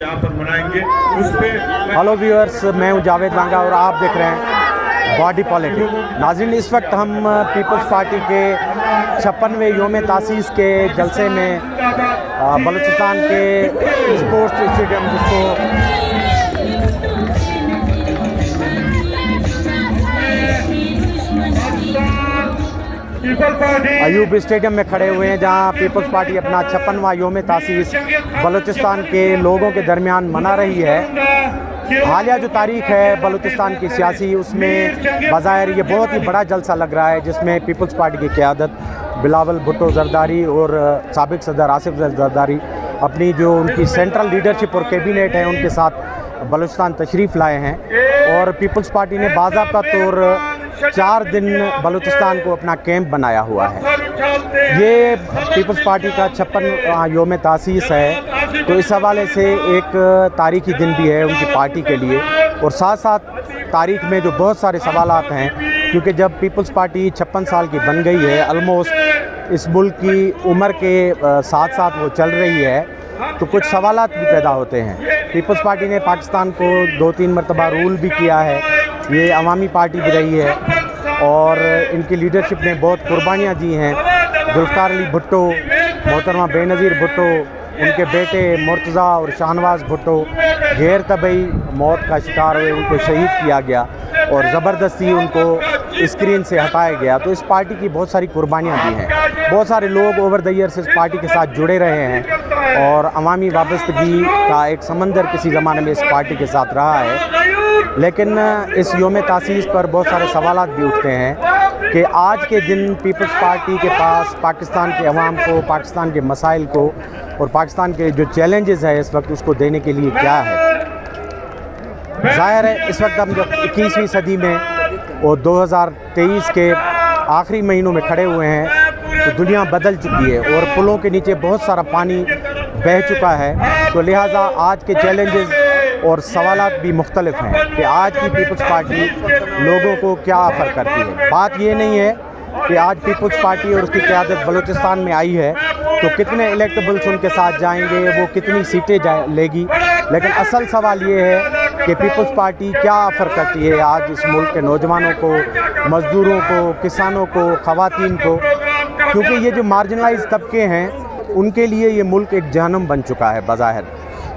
यहाँ पर मनाएंगे उस पे। हेलो व्यूअर्स, मैं हूँ जावेद वांगा और आप देख रहे हैं बॉडी पॉलिटिक्स। नाज़रीन, इस वक्त हम पीपल्स पार्टी के 56वें योम तासीस के जलसे में बलूचिस्तान के स्पोर्ट्स स्टेडियम जिसको अयूब स्टेडियम में खड़े हुए हैं, जहां पीपल्स पार्टी अपना 56वां योम तासीस बलूचिस्तान के लोगों के दरमियान मना रही है। हालिया जो तारीख है बलूचिस्तान की सियासी, उसमें बज़ाहिर ये बहुत ही बड़ा जलसा लग रहा है, जिसमें पीपल्स पार्टी की क़यादत बिलावल भुट्टो ज़रदारी और साबिक़ सदर आसिफ ज़रदारी अपनी जो उनकी सेंट्रल लीडरशिप और कैबिनेट है उनके साथ बलूचिस्तान तशरीफ़ लाए हैं। और पीपल्स पार्टी ने बाज़ाब्ता तौर 4 दिन बलूचिस्तान को अपना कैंप बनाया हुआ है। ये पीपल्स पार्टी का 56वां योम तासीस है, तो इस हवाले से एक तारीख़ी दिन भी है उनकी पार्टी के लिए। और साथ साथ तारीख़ में जो बहुत सारे सवालात हैं, क्योंकि जब पीपल्स पार्टी 56 साल की बन गई है, ऑलमोस्ट इस मुल्क की उम्र के साथ साथ वो चल रही है, तो कुछ सवालात भी पैदा होते हैं। पीपल्स पार्टी ने पाकिस्तान को 2-3 मरतबा रूल भी किया है, ये अवामी पार्टी भी रही है और इनकी लीडरशिप ने बहुत कुर्बानियाँ दी हैं। जुल्फ़िकार अली भुट्टो, मोहतरमा बेनज़ीर भुट्टो, उनके बेटे मुर्तज़ा और शाहनवाज़ भुट्टो गैर तबई मौत का शिकार हुए, उनको शहीद किया गया और ज़बरदस्ती उनको स्क्रीन से हटाया गया। तो इस पार्टी की बहुत सारी कुर्बानियाँ दी हैं। बहुत सारे लोग ओवर द ईयर्स इस पार्टी के साथ जुड़े रहे हैं और अवामी वाबस्तगी का एक समंदर किसी ज़माने में इस पार्टी के साथ रहा है। लेकिन इस योम तासीस पर बहुत सारे सवालात भी उठते हैं कि आज के दिन पीपल्स पार्टी के पास पाकिस्तान के अवाम को, पाकिस्तान के मसाइल को और पाकिस्तान के जो चैलेंजेस है इस वक्त, उसको देने के लिए क्या है। ज़ाहिर है इस वक्त हम जब 21वीं सदी में और 2023 के आखिरी महीनों में खड़े हुए हैं, तो दुनिया बदल चुकी है और पुलों के नीचे बहुत सारा पानी बह चुका है। तो लिहाजा आज के चैलेंजेस और सवालात भी मुख्तलिफ हैं कि आज की पीपल्स पार्टी लोगों को क्या ऑफ़र करती है। बात ये नहीं है कि आज पीपल्स पार्टी और उसकी क़यादत बलूचिस्तान में आई है तो कितने इलेक्टेबल्स उनके साथ जाएंगे, वो कितनी सीटें लेगी, लेकिन असल सवाल ये है कि पीपल्स पार्टी क्या ऑफ़र करती है आज इस मुल्क के नौजवानों को, मज़दूरों को, किसानों को, ख़वातीन को। क्योंकि ये जो मार्जिनलाइज तबके हैं उनके लिए ये मुल्क एक जहन्नम बन चुका है बज़ाहिर,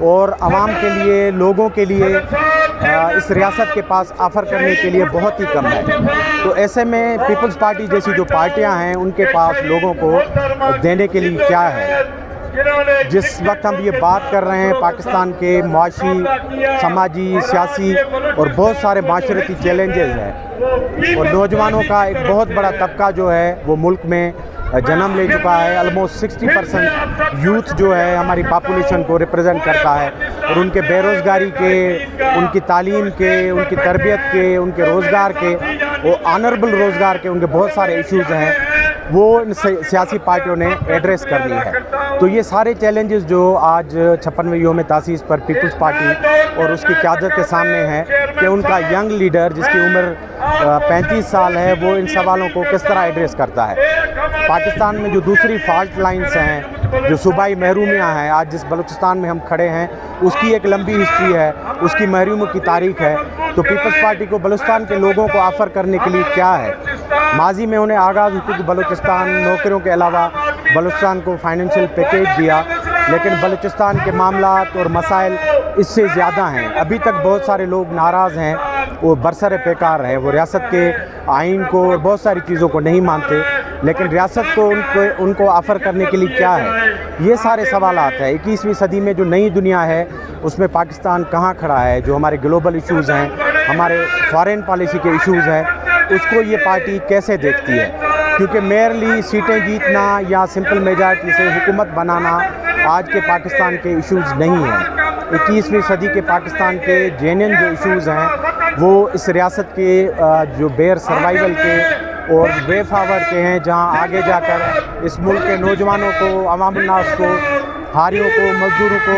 और आवाम के लिए, लोगों के लिए इस रियासत के पास ऑफ़र करने के लिए बहुत ही कम है। तो ऐसे में पीपल्स पार्टी जैसी जो पार्टियां हैं उनके पास लोगों को देने के लिए क्या है। जिस वक्त हम ये बात कर रहे हैं पाकिस्तान के मुआशी, समाजी, सियासी और बहुत सारे माशरती चैलेंजेस हैं और नौजवानों का एक बहुत बड़ा तबका जो है वो मुल्क में जन्म ले चुका है। ऑलमोस्ट 60% यूथ जो है हमारी पॉपुलेशन को रिप्रेजेंट करता है और उनके बेरोज़गारी के, उनकी तालीम के, उनकी तरबियत के, उनके रोज़गार के, वो ऑनरेबल रोज़गार के उनके बहुत सारे इश्यूज़ हैं, वो इन सियासी पार्टियों ने एड्रेस करनी है। तो ये सारे चैलेंजेस जो आज 56वें योम तासीस पर पीपल्स पार्टी और उसकी क़यादत के सामने है कि उनका यंग लीडर जिसकी उम्र 35 साल है, वो इन सवालों को किस तरह एड्रेस करता है। पाकिस्तान में जो दूसरी फॉल्ट लाइन्स हैं, जो सूबाई महरूमियाँ हैं, आज जिस बलूचिस्तान में हम खड़े हैं उसकी एक लंबी हिस्ट्री है, उसकी महरूमियों की तारीख़ है। तो पीपल्स पार्टी को बलूचिस्तान के लोगों को ऑफ़र करने के लिए क्या है। माजी में उन्हें आगाज़ हुकूक बलूचिस्तान, नौकरियों के अलावा बलूचिस्तान को फाइनेंशियल पैकेज दिया, लेकिन बलूचिस्तान के मामलात और मसाइल इससे ज़्यादा हैं। अभी तक बहुत सारे लोग नाराज़ हैं, वो बरसर पेकार हैं, वो रियासत के आइन को और बहुत सारी चीज़ों को नहीं मानते, लेकिन रियासत को उनको ऑफ़र करने के लिए क्या है। ये सारे सवालात हैं। 21वीं सदी में जो नई दुनिया है उसमें पाकिस्तान कहाँ खड़ा है, जो हमारे ग्लोबल इश्यूज़ हैं, हमारे फॉरेन पॉलिसी के इश्यूज़ हैं, उसको ये पार्टी कैसे देखती है। क्योंकि मेयरली सीटें जीतना या सिंपल मेजॉरिटी से हुकूमत बनाना आज के पाकिस्तान के इश्यूज़ नहीं हैं। 21वीं सदी के पाकिस्तान के जेन्युइन जो इश्यूज़ हैं वो इस रियासत के जो बेयर सर्वाइवल के और वे फॉरवर्ड के हैं, जहां आगे जाकर इस मुल्क के नौजवानों को, अवामुन नास को, हारियों को, मज़दूरों को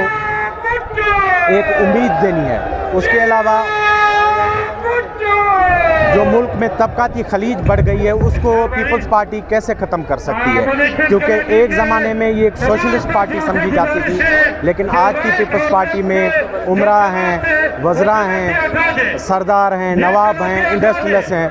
एक उम्मीद देनी है। उसके अलावा जो मुल्क में तबकाती खलीज बढ़ गई है उसको पीपल्स पार्टी कैसे ख़त्म कर सकती है, क्योंकि एक ज़माने में ये एक सोशलिस्ट पार्टी समझी जाती थी, लेकिन आज की पीपल्स पार्टी में उमरा हैं, वज़रा हैं, सरदार हैं, नवाब हैं, इंडस्ट्रियलिस्ट हैं।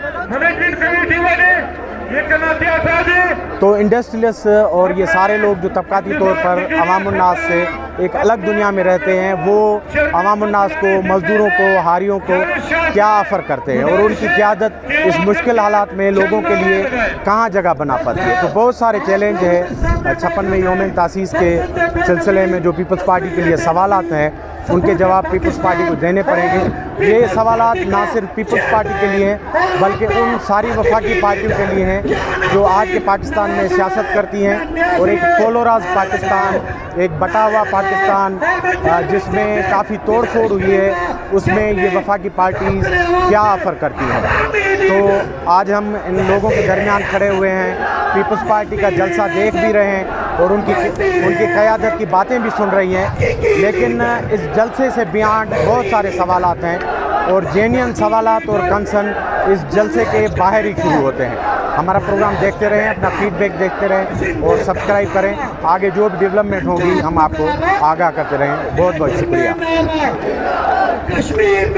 तो इंडस्ट्रियलिस्ट और ये सारे लोग जो तबकाती तौर पर अवामुन्नास से एक अलग दुनिया में रहते हैं, वो अवामुन्नास को, मज़दूरों को, हारियों को क्या ऑफ़र करते हैं और उनकी क़यादत इस मुश्किल हालात में लोगों के लिए कहाँ जगह बना पाती है। तो बहुत सारे चैलेंज है 56वें यौम तासीस के सिलसिले में जो पीपल्स पार्टी के लिए सवालात हैं, उनके जवाब पीपल्स पार्टी को देने पड़ेंगे। ये सवालात ना सिर्फ पीपल्स पार्टी के लिए हैं बल्कि उन सारी वफाकी पार्टियों के लिए हैं जो आज के पाकिस्तान में सियासत करती हैं, और एक पोलराइज पाकिस्तान, एक बटा हुआ पाकिस्तान जिसमें काफ़ी तोड़ फोड़ हुई है, उसमें ये वफाकी पार्टीज़ क्या ऑफ़र करती हैं। तो आज हम इन लोगों के दरमियान खड़े हुए हैं, पीपल्स पार्टी का जलसा देख भी रहे हैं और उनकी क़यादत की बातें भी सुन रही हैं, लेकिन इस जलसे से बियॉन्ड बहुत सारे सवालात हैं और जेन्युइन सवालात और कंसर्न इस जलसे के बाहर ही शुरू होते हैं। हमारा प्रोग्राम देखते रहें, अपना फीडबैक देखते रहें और सब्सक्राइब करें। आगे जो भी डेवलपमेंट होगी हम आपको आगाह करते रहें। बहुत बहुत शुक्रिया।